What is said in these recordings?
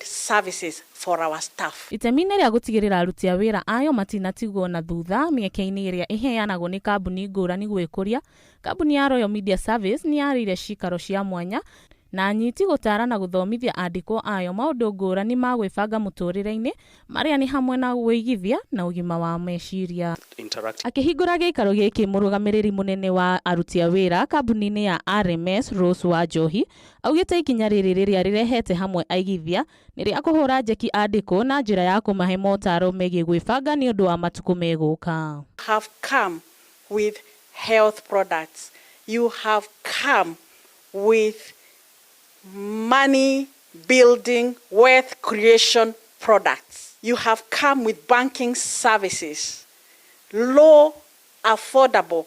services for our staff. Itemi-inĩ rĩa gũtigĩrĩra aruti a wĩra ayo matinatigwo na thutha mĩeke-inĩ ĩrĩa ĩheanagwo nĩ kambuni ngũrani gwĩkũria, kambuni ya Royal Media Service nĩ yarĩire cikaro cia mwanya na anyiti gũtara na gũthomithia andĩkwo ayo maũndũ ngũrani ma gwĩbanga mũtũrĩre-inĩ marĩa ni hamwe na wĩigithia na ũgima wa meciria. Akĩhingũra gĩikaro gĩkĩ mũrũgamĩrĩri mũnene wa aruti a wĩra kambuni-inĩ ya RMS Rose Wanjohi augĩte ikinya rĩrĩ rĩrĩa rĩrehete hamwe aigithia nĩ rĩa kũhũra njeki andĩkwo na njĩra ya kũmahe motaro megiĩ gwĩbanga nĩ ũndũ wa matukũ megũka. Have come with health products. You have come with money building, wealth creation products. You have come with banking services, low affordable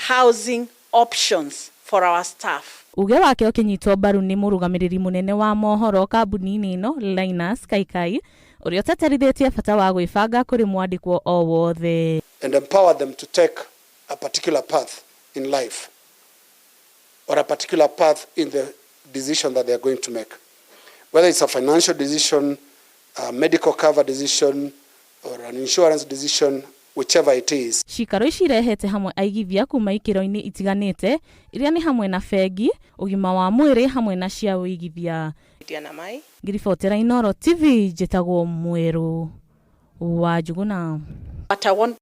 housing options for our staff. Uge wake ũkĩnyitwo mbaru nĩ mũrũgamĩrĩri mũnene wa mohoro kambuni-inĩ ĩno Linus Kaikai ũrĩa ũteterithĩtie bata wa gwĩbanga kũrĩ mwandĩkwo o wothe. And empower them to take a particular path in life or a particular path in the decision that they are going to make. Whether it's a financial decision, a medical cover decision, or an insurance decision, whichever it is. Cikaro ici irehete hamwe aigithia kuma ikĩro-inĩ itiganĩte iria nĩ hamwe na bengi, ũgima wa mwĩrĩ hamwe na cia ũigithia. Ngiribotera Inooro TV njĩtagwo Mweru wa Njuguna.